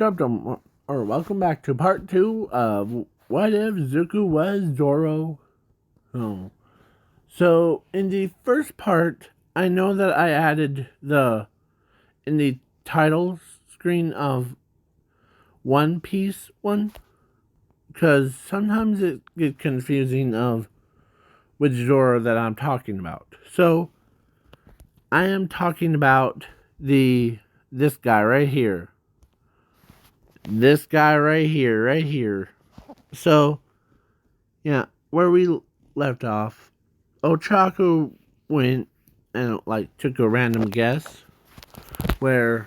welcome back to part 2 of What If Zuko Was Zoro? Oh. So, in the first part, I know that I added in the title screen of One Piece one, because sometimes it gets confusing of which Zoro that I'm talking about. So, I am talking about this guy right here. This guy right here. So, yeah, where we left off, Ochako went and took a random guess where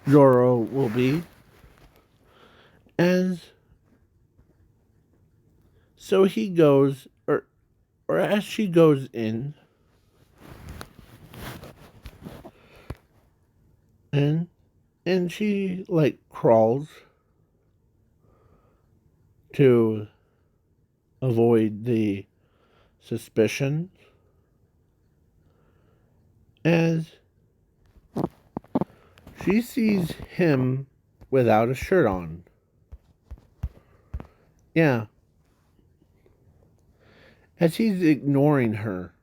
Zoro will be, and so he goes, or as she goes in, and she crawls to avoid the suspicion, as she sees him without a shirt on. Yeah. As he's ignoring her.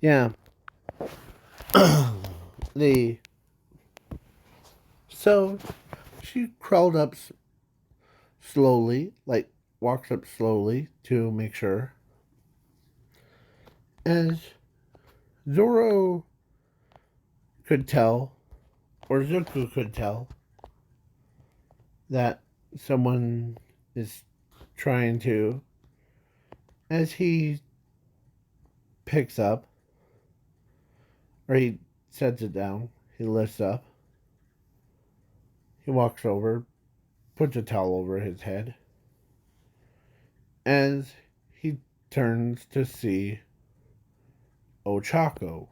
Yeah. So she crawled up slowly, walks up slowly to make sure. As Zoro could tell, or Zuko could tell, that someone is trying to, as he picks up, or he sets it down, he lifts up, he walks over, puts a towel over his head, as he turns to see Ochako.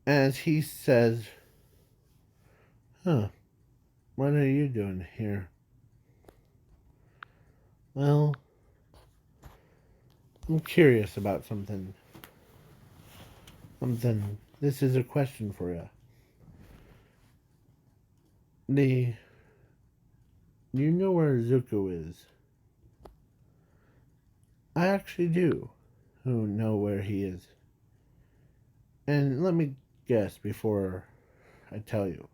As he says, "Huh, what are you doing here?" "Well, I'm curious about something. This is a question for you. Do you know where Zuko is?" "I actually do know where he is. And let me guess before I tell you.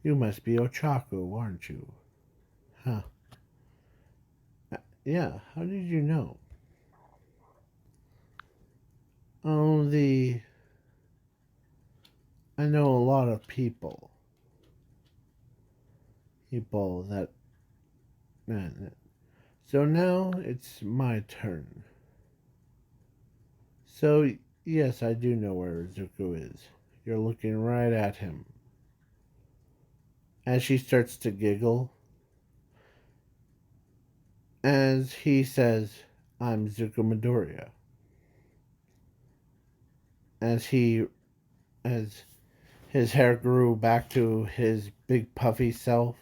You must be Ochako, aren't you?" "Huh. Yeah, how did you know?" "Oh, I know a lot of people. That... So now it's my turn. So, yes, I do know where Zuko is. You're looking right at him." As she starts to giggle, as he says, "I'm Zuko Midoriya." As his hair grew back to his big puffy self.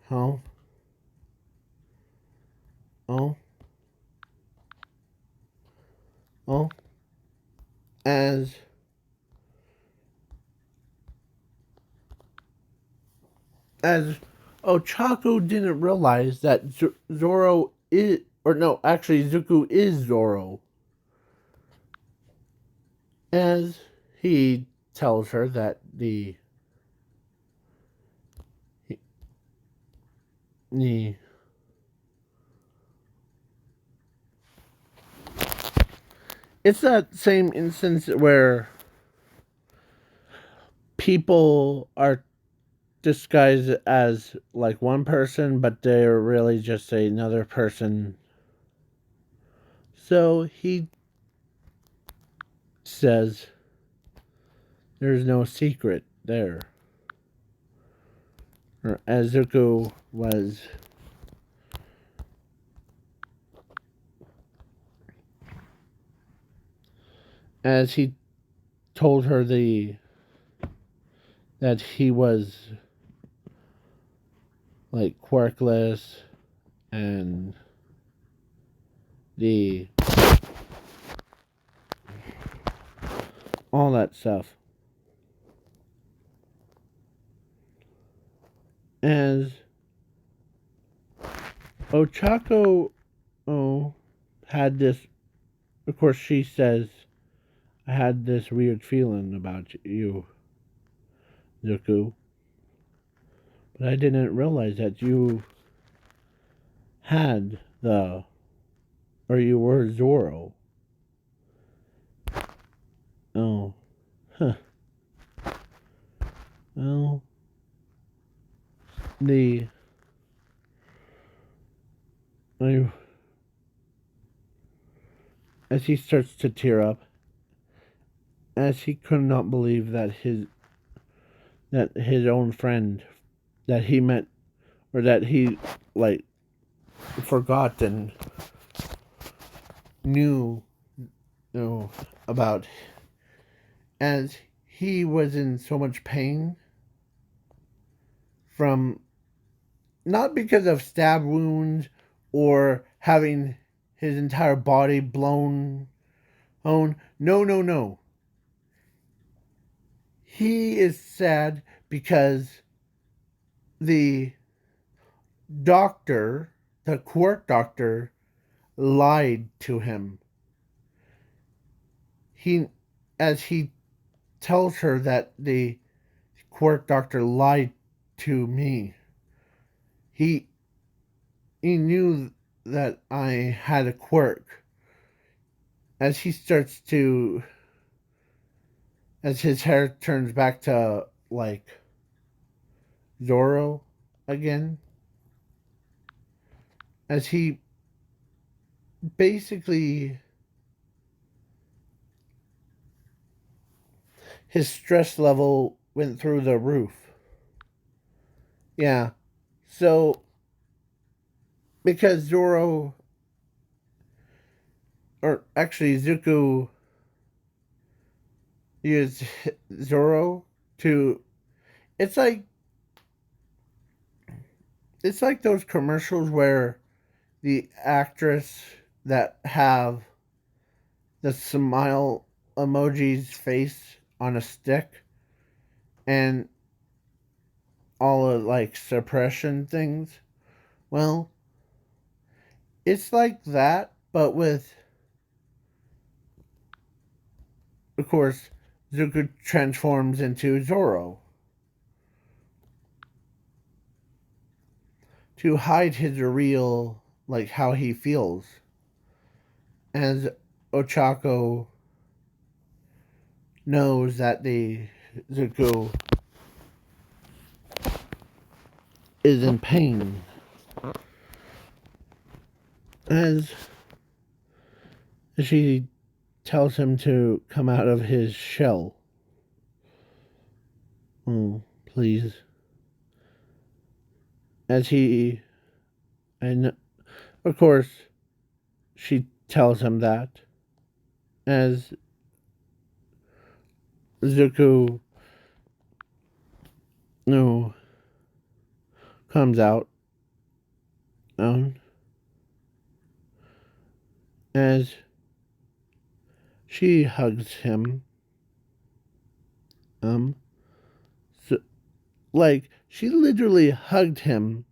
"Huh? Oh? Oh?" As Ochako didn't realize that Zoro is, or no, actually Zuko is Zoro. As he tells her that it's that same instance where people are disguised as one person, but they're really just another person. So he says there's no secret there. Or as Zuko was as he told her that he was quirkless, and all that stuff. As Ochako had this, of course, she says, I had this weird feeling about you, Zuko, but I didn't realize that you had or you were Zoro. Oh, huh. Well, the I, as he starts to tear up, as he could not believe that his own friend that he met or that he like forgot and knew, about, as he was in so much pain from, not because of stab wounds or having his entire body blown on. No, no, no. He is sad because the doctor, the court doctor, lied to him. He, as he tells her that the court doctor lied to me. He knew that I had a quirk. As he starts to, as his hair turns back to like Zoro again, as he basically, his stress level went through the roof. Yeah. So, because Zoro, or actually Zuko, used Zoro to, it's like, it's like those commercials where the actress that have the smile emoji's face on a stick and all of like suppression things. Well, it's like that, but with, of course, Zuko transforms into Zoro to hide his real, like how he feels. As Ochako knows that the Zuko is in pain. As she tells him to come out of his shell. Oh, please. As he, and of course, she tells him that. As Zuko, no, comes out, as she hugs him, so, like she literally hugged him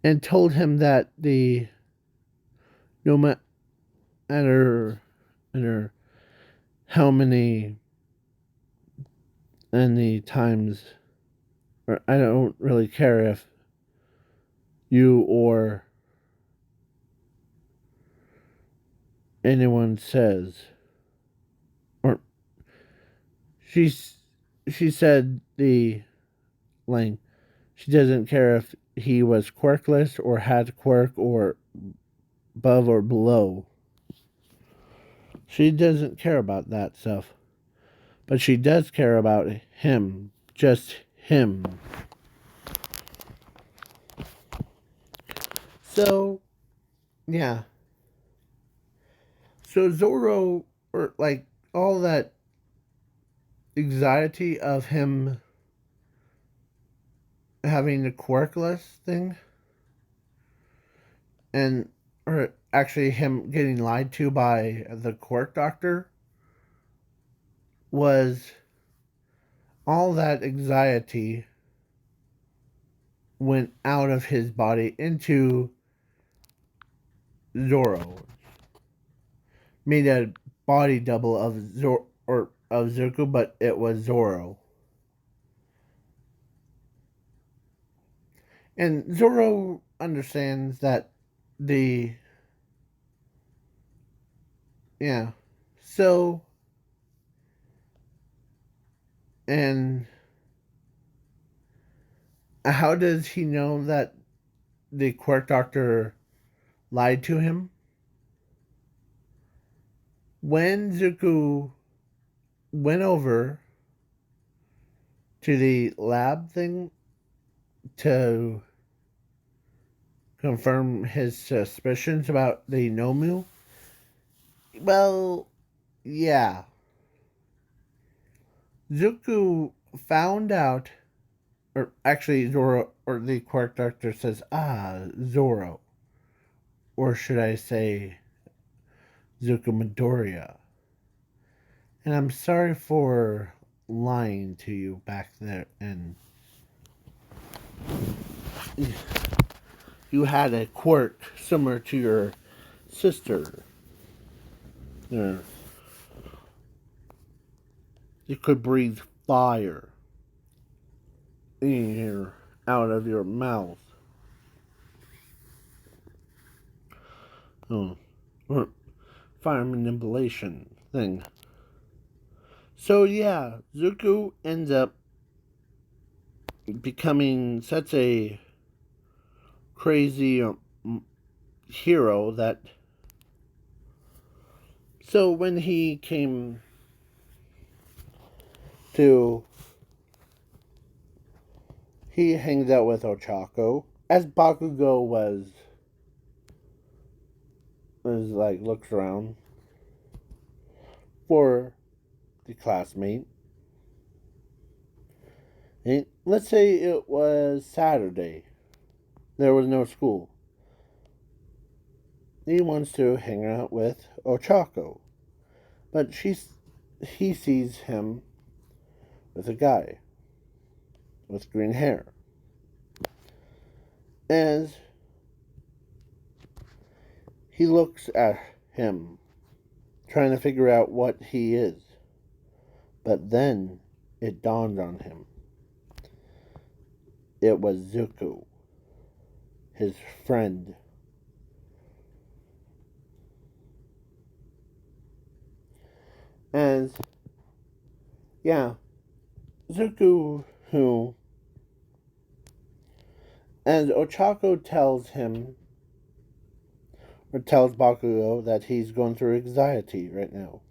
and told him that no matter how many times, or I don't really care if you or anyone says, or she's she said the like she doesn't care if he was quirkless or had quirk or above or below. She doesn't care about that stuff. But she does care about him. Just him. So, yeah. So Zoro, or like all that anxiety of him having the quirkless thing, and or actually him getting lied to by the quirk doctor, was all that anxiety went out of his body into Zoro, made a body double of Zoro or of Zuko, but it was Zoro. And Zoro understands that the yeah. So and how does he know that the quirk doctor lied to him? When Zuko went over to the lab thing to confirm his suspicions about the Nomu, well, yeah. Zuko found out, or actually, Zoro, or the quirk doctor says, Zoro. Or should I say, Zuko Midoriya. And I'm sorry for lying to you back there. And you had a quirk similar to your sister. You could breathe fire in your, out of your mouth. Oh, or fire manipulation thing. So yeah, Zuko ends up becoming such a crazy hero that so when he came to he hangs out with Ochako as Bakugo was like looks around for the classmate. And let's say it was Saturday. There was no school. He wants to hang out with Ochako, but he sees him with a guy with green hair. As he looks at him, trying to figure out what he is. But then it dawned on him. It was Zuko, his friend. As, yeah, Zuko, who, as Ochako tells him, or tells Bakugo that he's going through anxiety right now.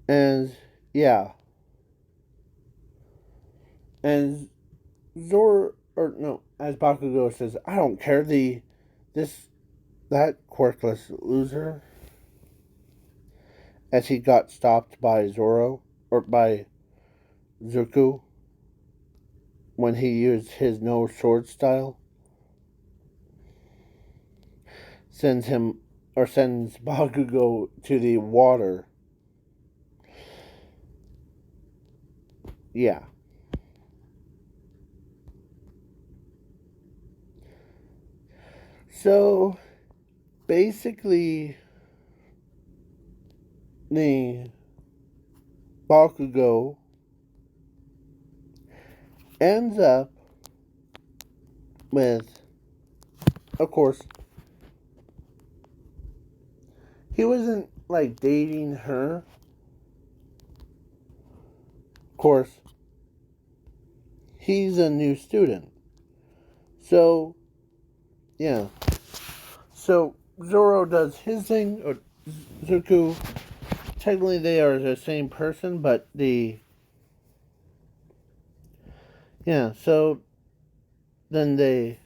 And, yeah. And Zoro, or no, as Bakugo says, I don't care, that quirkless loser, as he got stopped by Zoro, or by Zuko, when he used his no sword style, sends Bakugo to the water. Yeah. So basically the Bakugo ends up with, of course, he wasn't like dating her. Of course, he's a new student. So, yeah. So Zoro does his thing, or Zuko. Technically, they are the same person, but yeah. So then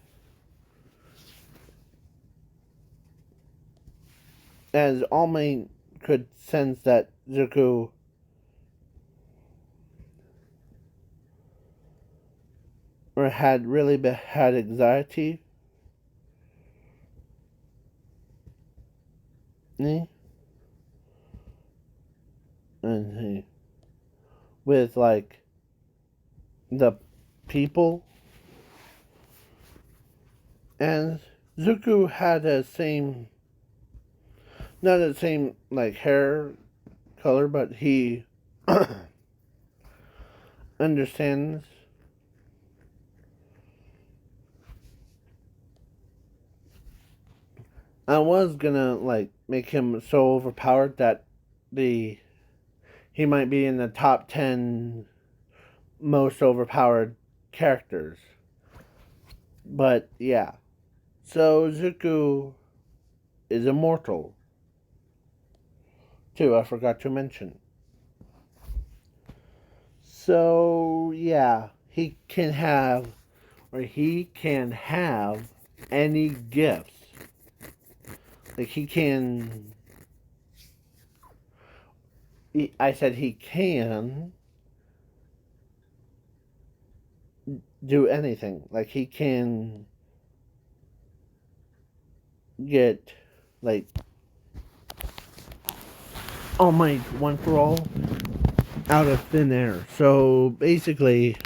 as Almain could sense that Zuko or had really had anxiety. and with like the people, and Zuko had the same, not the same like hair color, but he understands. I was gonna like make him so overpowered that the he might be in the top 10 most overpowered characters. But yeah. So Zuko is immortal. Too, I forgot to mention. So yeah, he can have any gifts. Like I said he can do anything. Like he can get like All Might one for all out of thin air. So basically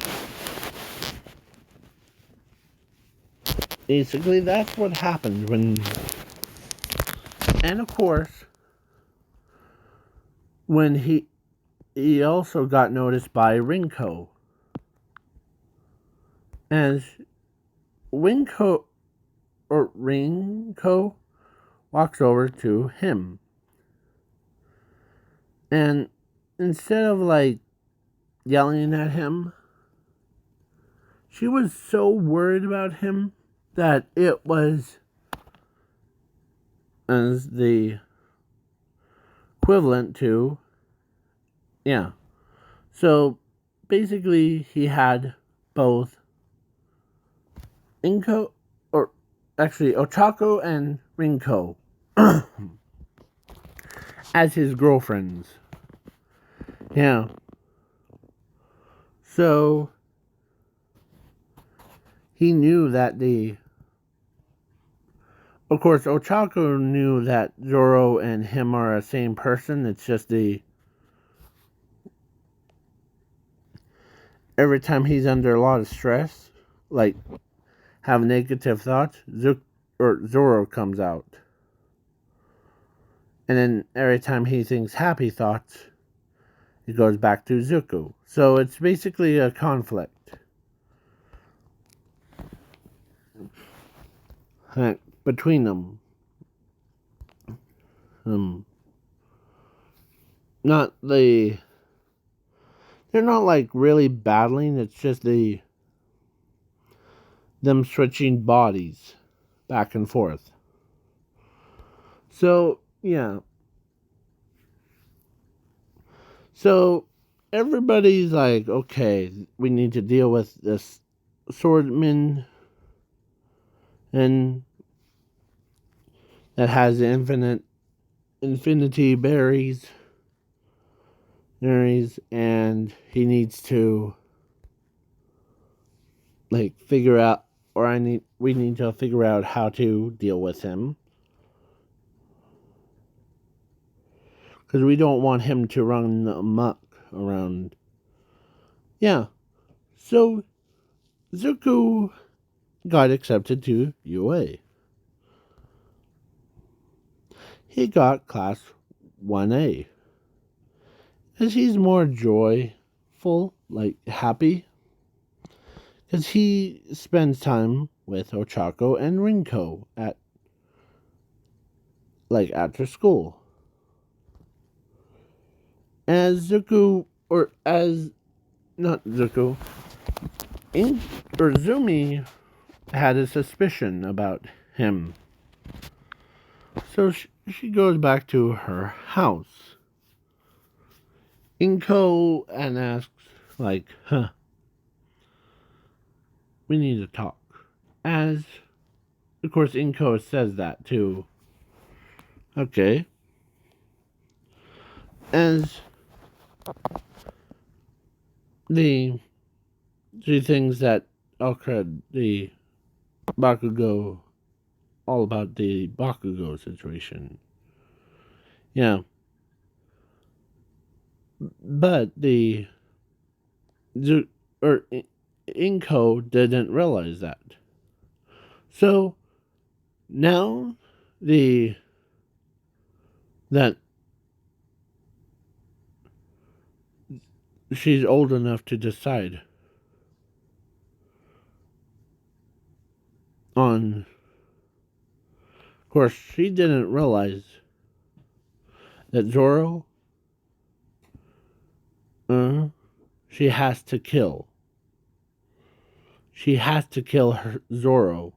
that's what happened when, and of course when he also got noticed by Rinko, as Rinko walks over to him, and instead of like yelling at him, she was so worried about him that it was as the equivalent to, yeah. So basically, he had both Inko, or actually Ochako and Rinko as his girlfriends. Yeah. So he knew that of course, Ochako knew that Zoro and him are the same person. It's just every time he's under a lot of stress, like have negative thoughts, Zoro comes out. And then every time he thinks happy thoughts, it goes back to Zuko. So it's basically a conflict between them. Not they're not like really battling. It's just them switching bodies back and forth. So yeah. So everybody's like, okay, we need to deal with this swordman and that has the infinity berries, and he needs to like figure out, or we need to figure out how to deal with him, because we don't want him to run amok around. Yeah, so Zuko got accepted to UA. He got class 1A. As he's more joyful, like happy, because he spends time with Ochako and Rinko at like after school. As Zuko, or as not Zuko, or Zumi had a suspicion about him. So she goes back to her house. Inko and asks, like, we need to talk. As, of course, Inko says that too. Okay. As she thinks that Alcred, the Bakugo, all about the Bakugo situation. Yeah. But the or Inko didn't realize that. So now the that she's old enough to decide on. Of course, she didn't realize that Zoro, she has to kill. She has to kill her Zoro.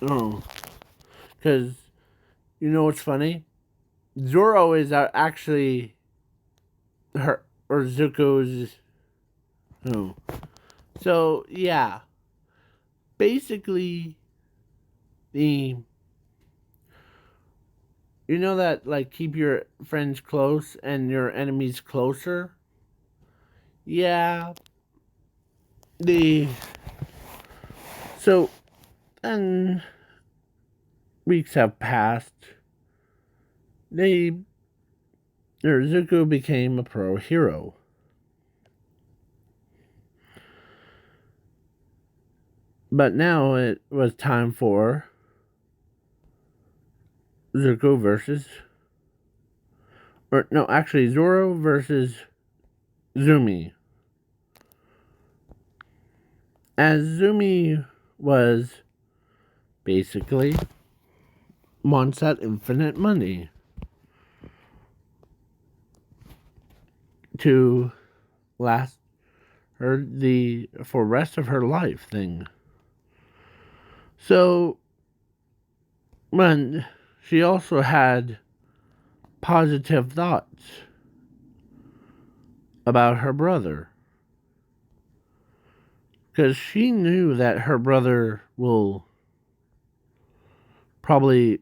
Oh, because you know what's funny? Zoro is actually her or Zuko's. Oh, so yeah, basically the you know that like keep your friends close and your enemies closer. Yeah, the so and weeks have passed. They or Zuko became a pro hero. But now it was time for Zuko versus or no, actually Zoro versus Zumi. As Zumi was basically wants that infinite money to last her the for rest of her life thing. So when she also had positive thoughts about her brother because she knew that her brother will probably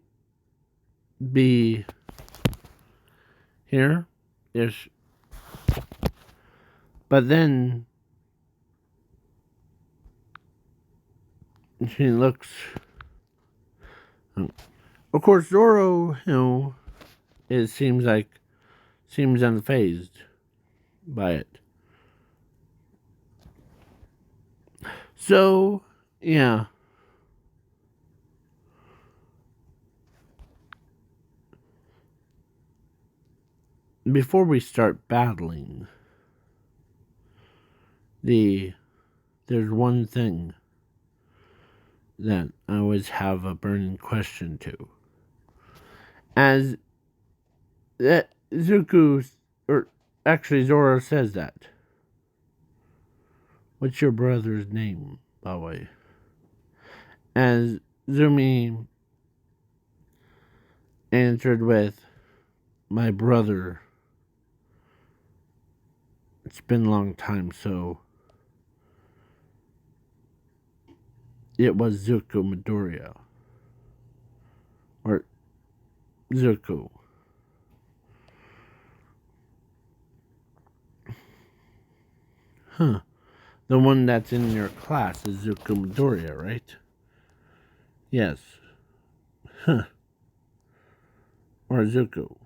be here ish. But then she looks. Of course, Zoro, it seems unfazed by it. So, yeah. Before we start battling, there's one thing that I always have a burning question to. As that Zuko, or actually Zoro says that. What's your brother's name, by the way? As Zumi answered with, my brother. It's been a long time, so it was Zuko Midoriya. Or Zuko. Huh. The one that's in your class is Zuko Midoriya, right? Yes. Huh. Or Zuko.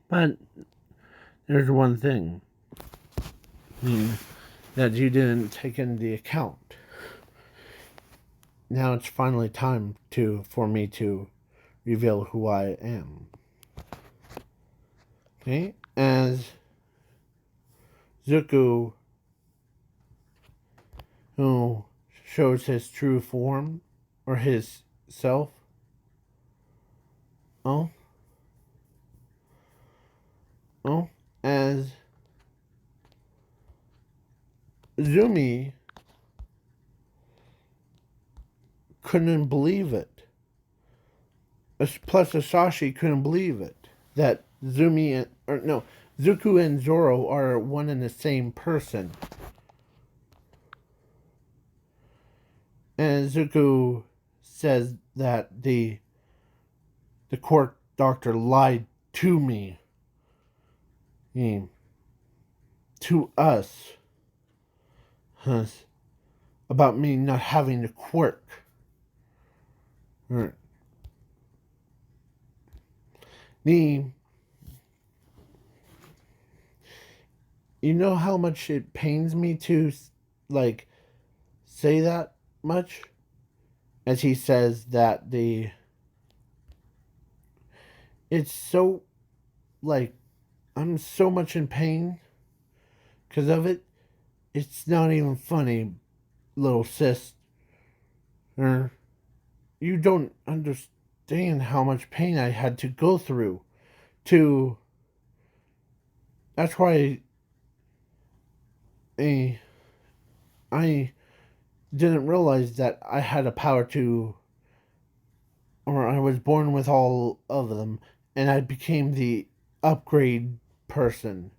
But there's one thing that you didn't take into account. Now it's finally time for me to reveal who I am. Okay? As Zuko, who shows his true form or his self. Oh, as Zumi couldn't believe it. Plus, Asashi couldn't believe it that Zuko and Zoro are one and the same person. And Zuko says that the court doctor lied to me, to us, about me not having the quirk. The You know how much it pains me to, like, say that much? As he says that it's so, like, I'm so much in pain because of it. It's not even funny, little sis. Er, you don't understand how much pain I had to go through to. That's why I, I didn't realize that I had a power to, or I was born with all of them, and I became the upgrade person.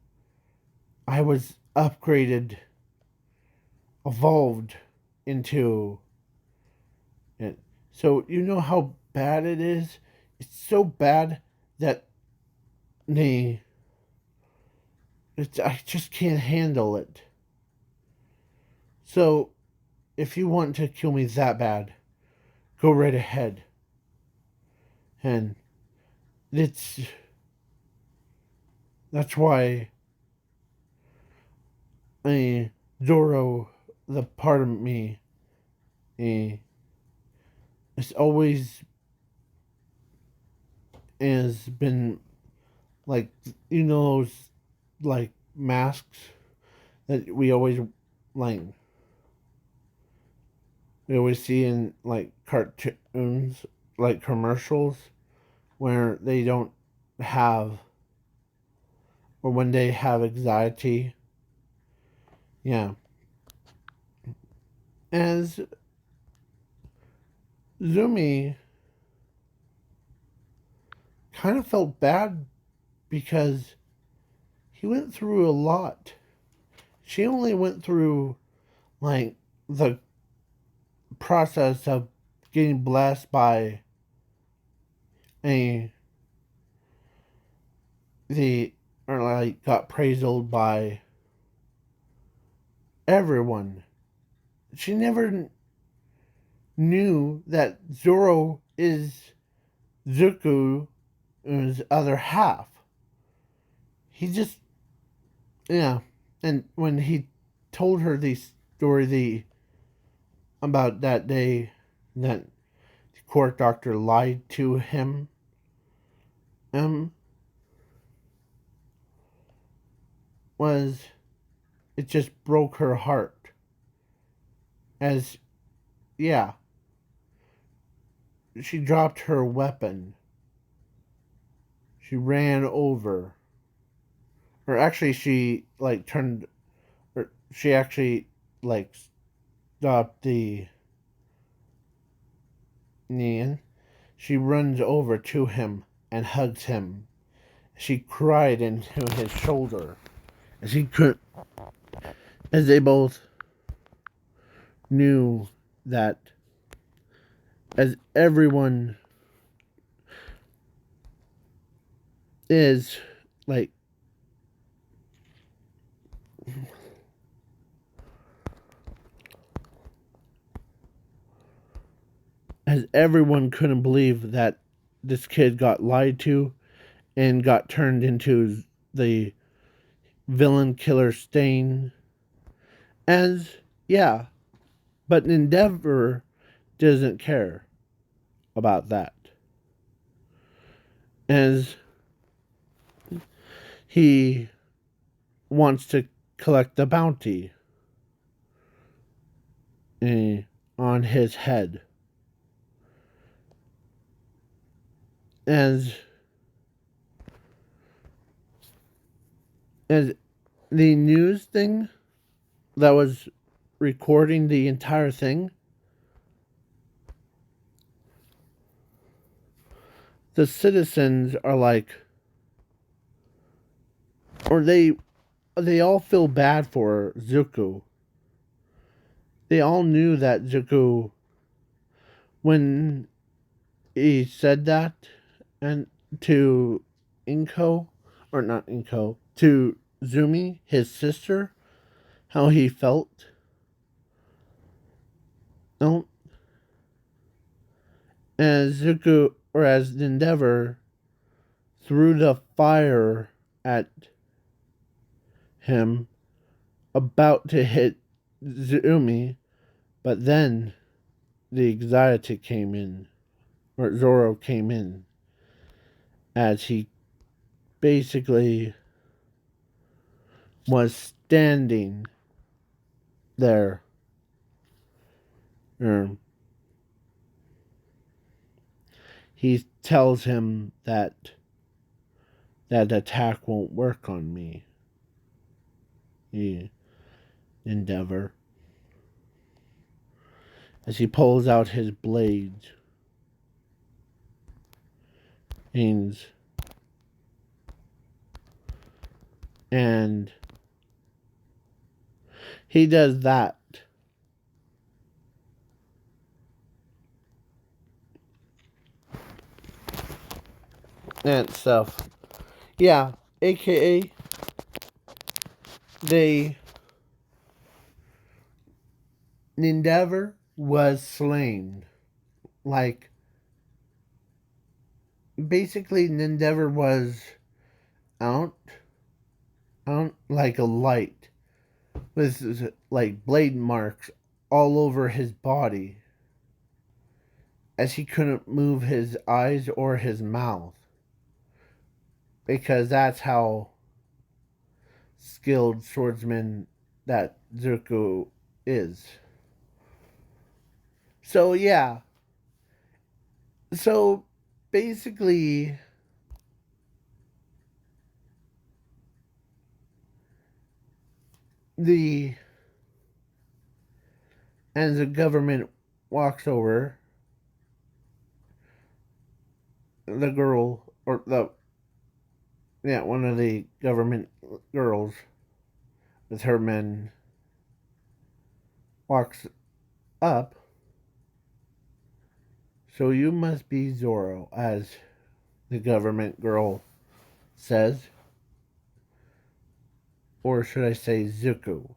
I was upgraded, evolved into it. So you know how bad it is? It's so bad that they, I just can't handle it. So if you want to kill me that bad, go right ahead. And it's that's why I Zoro, the part of me, eh, it's always has been like, you know, those like masks that like we always see in like cartoons, like commercials where they don't have, or when they have anxiety. Yeah. As Zumi kind of felt bad because he went through a lot. She only went through like the process of getting blessed by a the or like got praised by everyone. She never knew that Zoro is Zuko's other half. He just, yeah. And when he told her the story about that day that the court doctor lied to him, um, was it just broke her heart. As yeah, she dropped her weapon. She ran over, or actually, she like turned, or she actually like stopped the Nian. She runs over to him and hugs him. She cried into his shoulder as he could, as they both knew that, as everyone is like, as everyone couldn't believe that this kid got lied to and got turned into the villain killer Stain. As yeah, but Endeavor doesn't care about that. As he wants to collect the bounty on his head. As as the news thing that was recording the entire thing, the citizens are like, or they all feel bad for Zuko. They all knew that Zuko, when he said that, and to Inko, or not Inko, to Zumi, his sister, how he felt. No, as Zuko, or as Endeavor threw the fire at him, about to hit Zumi, but then the anxiety came in, or Zoro came in, as he basically was standing there. He tells him that that attack won't work on me. The Endeavor. As he pulls out his blades. And he does that. And stuff. Yeah, aka the Endeavor was slain. Like, basically, Endeavor was out like a light with like blade marks all over his body, as he couldn't move his eyes or his mouth, because that's how skilled swordsman that Zuko is. So yeah. So basically the as the government walks over, the girl, or the one of the government girls with her men walks up. So you must be Zoro, as the government girl says. Or should I say Zuko?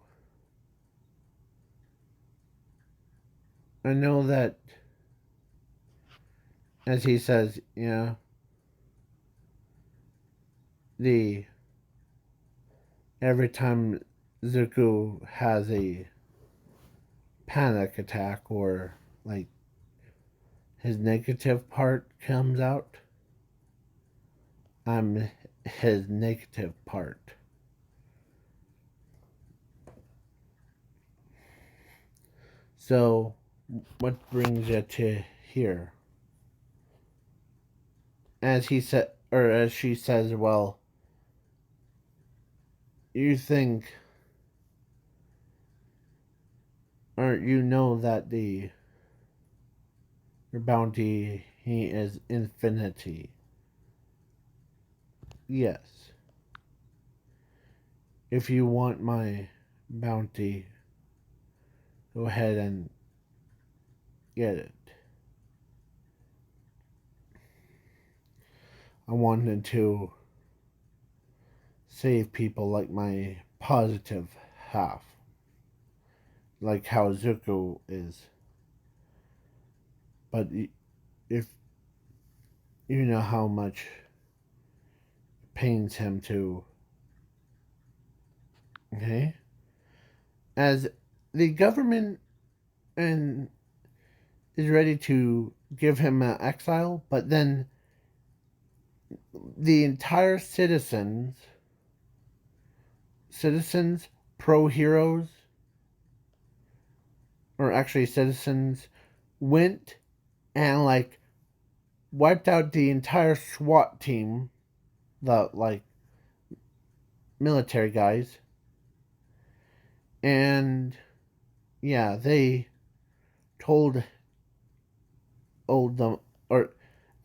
I know that, as he says, yeah, the every time Zuko has a panic attack, or like his negative part comes out, I'm his negative part. So, what brings you to here? As he said, or as she says, well, you think, or you know that your bounty he is infinity. Yes. If you want my bounty, go ahead and get it. I wanted to save people like my positive half, like how Zuko is. But if you know how much it pains him to, okay? As the government and is ready to give him an exile, but then the entire citizens, pro heroes, or actually citizens, went and like wiped out the entire SWAT team, the like military guys, and yeah, they told them, or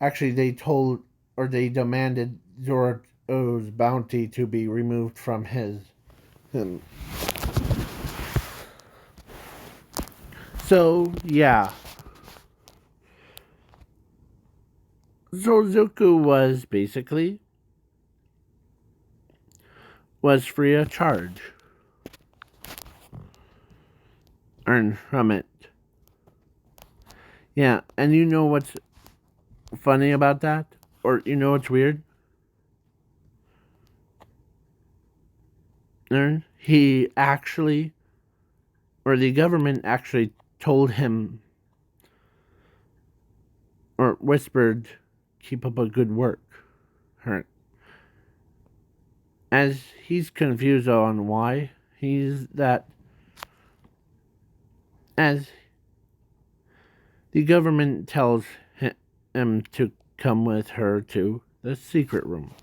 actually they told, or they demanded Zoro's bounty to be removed from him. So yeah, Zozuku was basically was free of charge. Earn from it. Yeah, and you know what's funny about that? Or you know what's weird? Ern? he actually, or the government actually told him, or whispered, keep up a good work. As he's confused on why he's that, as the government tells him to come with her to the secret room.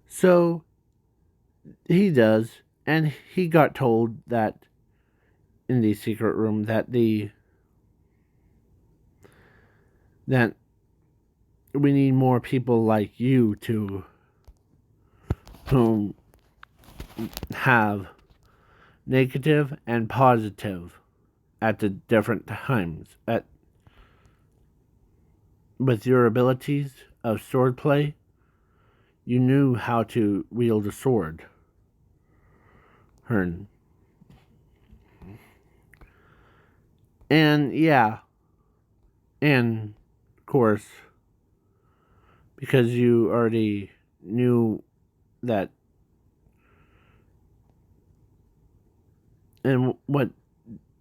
So he does, and he got told that in the secret room that we need more people like you to whom have negative and positive at the different times. With your abilities of swordplay, you knew how to wield a sword. Hearn. And yeah, and of course, because you already knew that. And what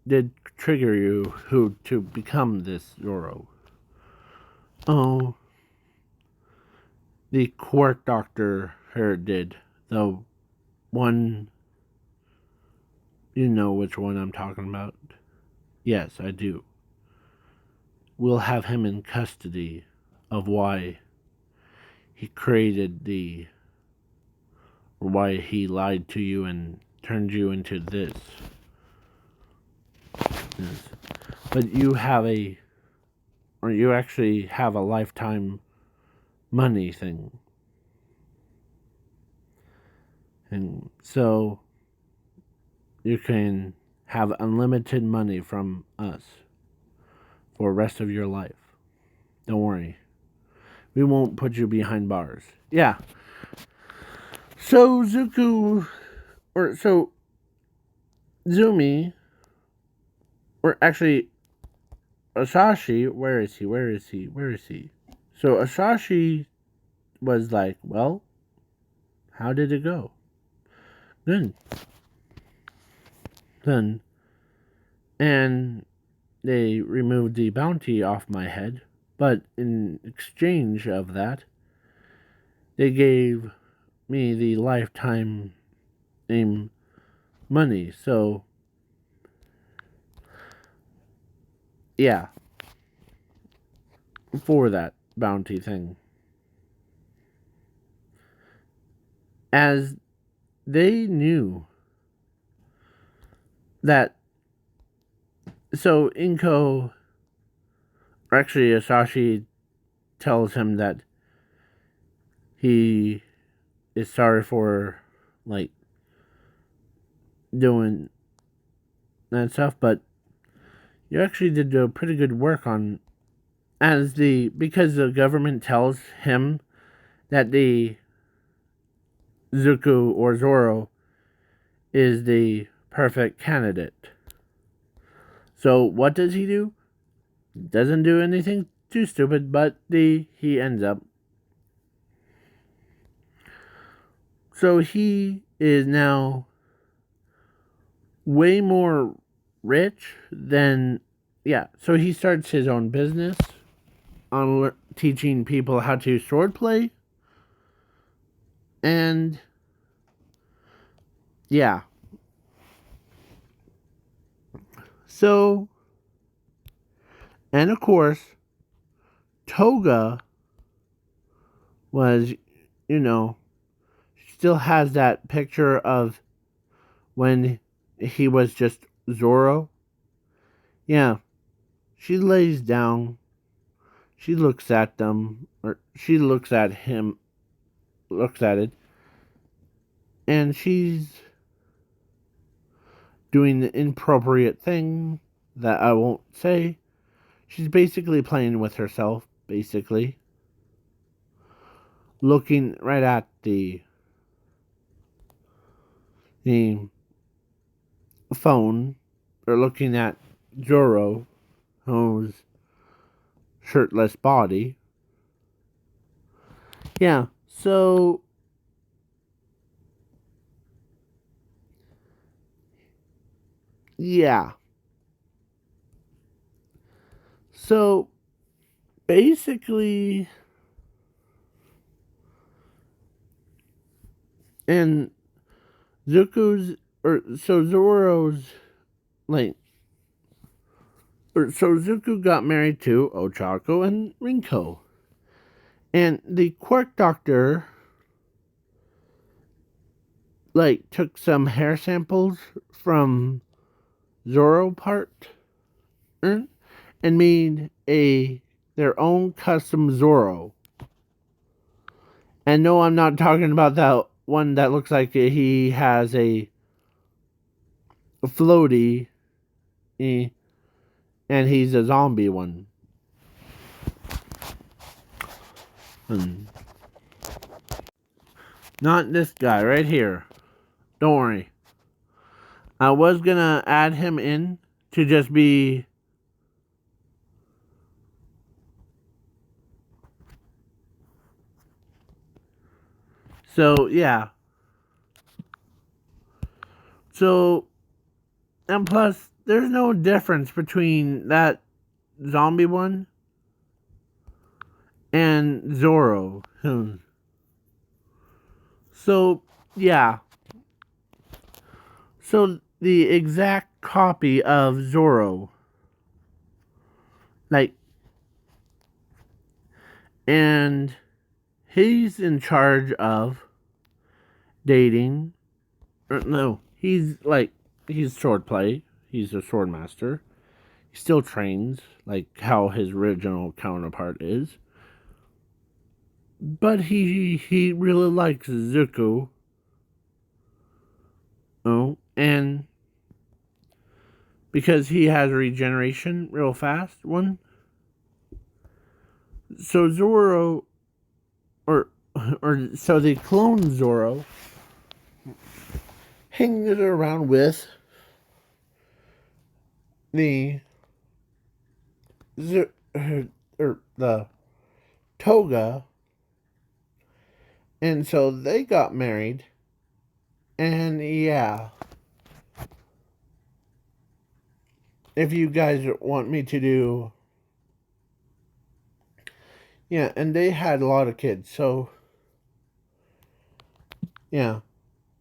did trigger you to become this Zoro? Oh, the court doctor here did. The one, you know which one I'm talking about. Yes, I do. We'll have him in custody of why he created or why he lied to you and turned you into this. Yes. But you actually have a lifetime money thing. And so you can have unlimited money from us for the rest of your life. Don't worry. We won't put you behind bars. Yeah. So Zumi, or actually Asashi, where is he? So Asashi was like, well, how did it go? Good. Then, and they removed the bounty off my head, but in exchange of that, they gave me the lifetime name money. So, yeah, for that bounty thing. As they knew that, so Inko, or actually Asashi, tells him that he is sorry for, like, doing that stuff, but you actually did do pretty good work on, because the government tells him that the Zuko or Zoro is the perfect candidate. So what does he do? Doesn't do anything too stupid, but he ends up. So he is now way more rich than, yeah. So he starts his own business on teaching people how to swordplay, and yeah. So, and of course, Toga was, still has that picture of when he was just Zoro. Yeah, she lays down, she looks at them, or she looks at him, looks at it, and she's doing the inappropriate thing that I won't say. She's basically playing with herself, basically. Looking right at the phone, or looking at Zoro, who's shirtless body. Yeah, so yeah. So basically, and Zuko's or so Zoro's like so Zuko got married to Ochako and Rinko. And the quirk doctor like took some hair samples from Zoro part and made a their own custom Zoro. And no, I'm not talking about that one that looks like he has a floaty and he's a zombie one. Hmm. Not this guy right here. Don't worry. I was gonna add him in to just be. So, yeah. So, and plus, there's no difference between that zombie one and Zoro. So, yeah. So, the exact copy of Zoro. Like, and he's in charge of dating. No, he's swordplay. He's a sword master. He still trains, like how his original counterpart is. But he really likes Zuko. Oh, and because he has regeneration real fast, one. So Zoro, or so the clone Zoro hangs around with the or the Toga, and so they got married, and yeah. If you guys want me to do, yeah, and they had a lot of kids, so yeah.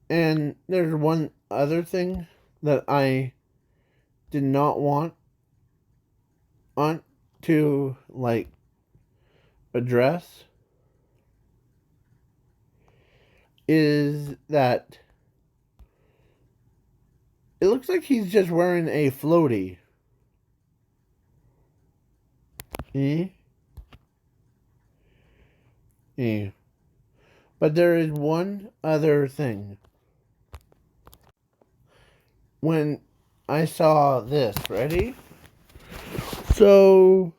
And there's one other thing that I did not want to like address is that it looks like he's just wearing a floaty. Eh? Eh. But there is one other thing. When I saw this, ready? So,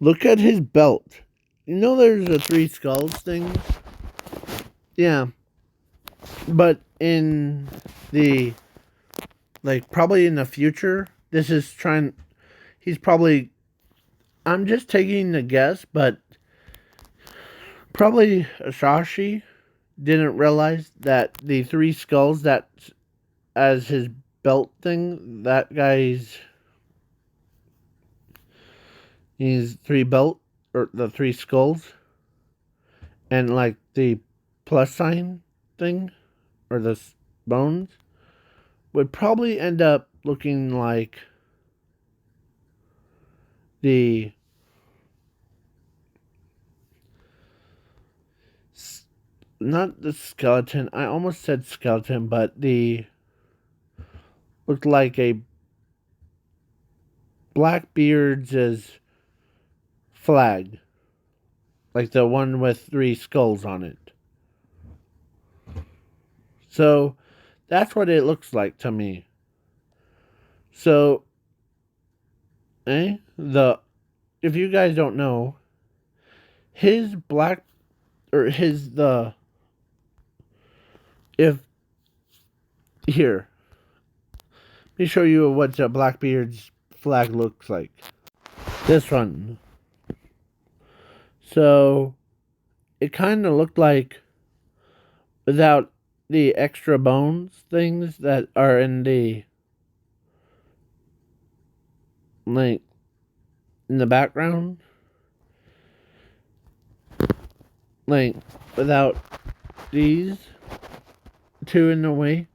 look at his belt. You know there's a three skulls thing? Yeah. But in the, like, probably in the future, this is trying, he's probably, I'm just taking a guess, but probably Ashashi didn't realize that the three skulls that as his belt thing, that guy's he's three belt or the three skulls and like the plus sign thing or the bones would probably end up looking like the not the skeleton. I almost said skeleton, but the looked like a Blackbeard's flag, like the one with three skulls on it. So that's what it looks like to me. So, the if you guys don't know, his black or his the if here, let me show you what the Blackbeard's flag looks like. This one. So it kind of looked like without the extra bones things that are in the like in the background, like without these two in the way,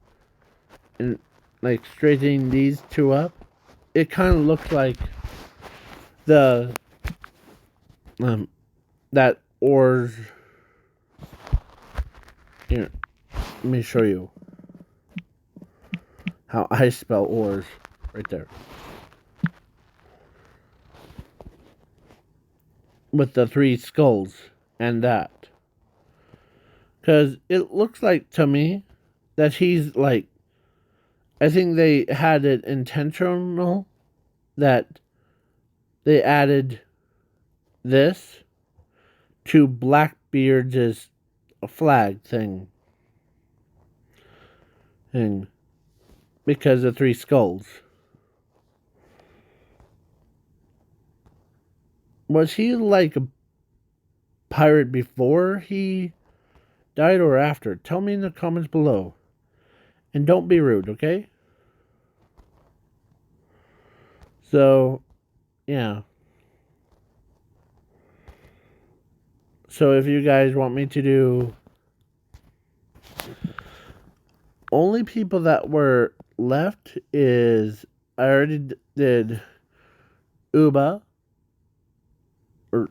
and like straightening these two up, it kind of looks like the that oars. Here, let me show you how I spell oars right there. With the three skulls and that. Because it looks like to me that he's like, I think they had it intentional that they added this to Blackbeard's flag thing because of three skulls. Was he like a pirate before he died or after? Tell me in the comments below. And don't be rude, okay? So, yeah. So if you guys want me to do only people that were left is I already did Uba, or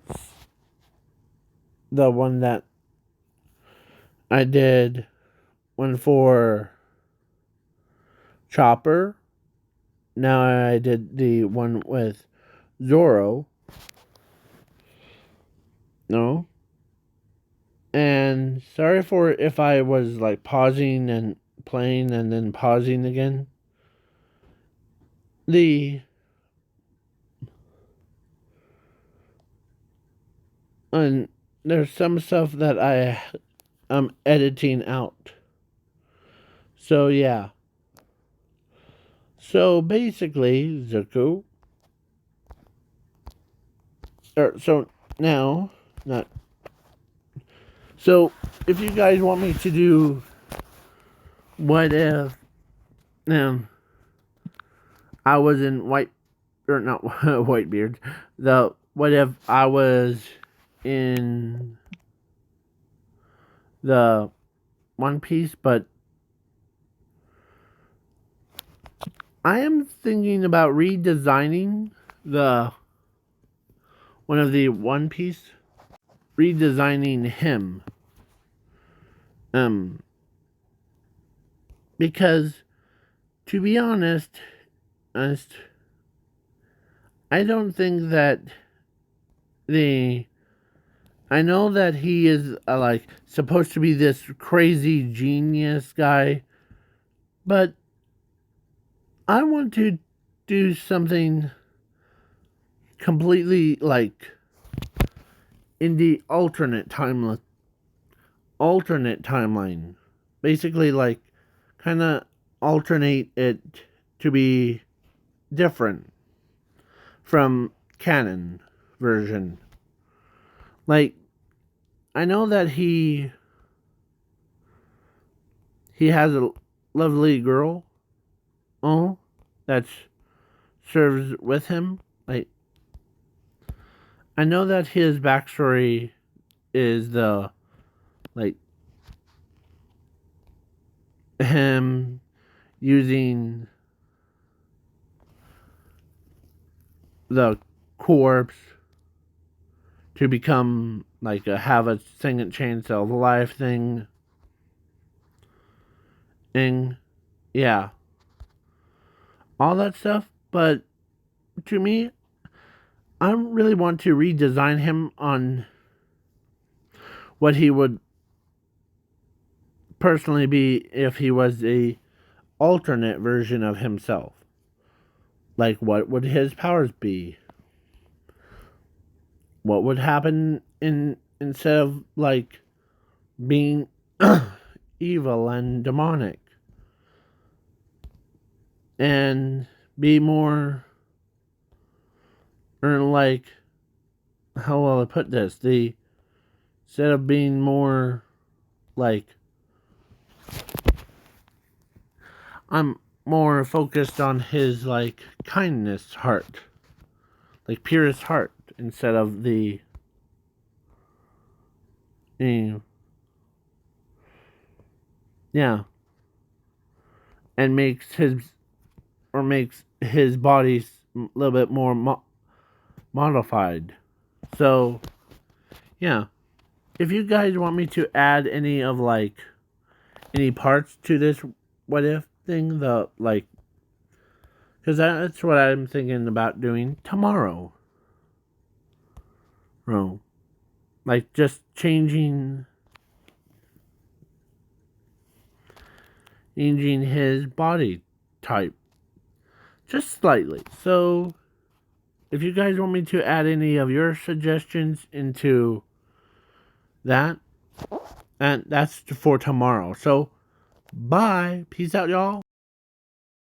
the one that I did one for Chopper. Now I did the one with Zoro. No. And sorry for if I was like pausing and playing and then pausing again. And there's some stuff that I am editing out. So yeah. So basically, Zuko. So now, not. So if you guys want me to do, what if, I was in or not Whitebeard. What if I was in the One Piece, but I am thinking about redesigning one of the One Piece, redesigning him. Because to be honest, I don't think that I know that he is like supposed to be this crazy genius guy, but I want to do something completely like in the alternate timeline. Basically, like kind of alternate it to be different from canon version. Like, I know that he has a lovely girl, that serves with him. Like, I know that his backstory is like him using the corpse to become like have a second chance of life thing. Yeah, all that stuff. But to me, I really want to redesign him on what he would personally be if he was a alternate version of himself. Like, what would his powers be? What would happen instead of like being evil and demonic, and be more, or like, how will I put this? Instead of being more like, I'm more focused on his like kindness heart. like purest heart instead of the yeah, and makes his body a little bit more modified. So yeah, if you guys want me to add any of like any parts to this what if thing, the like, because that's what I'm thinking about doing tomorrow. No, like just changing his body type just slightly. So if you guys want me to add any of your suggestions into that, and that's for tomorrow. So bye, peace out, y'all.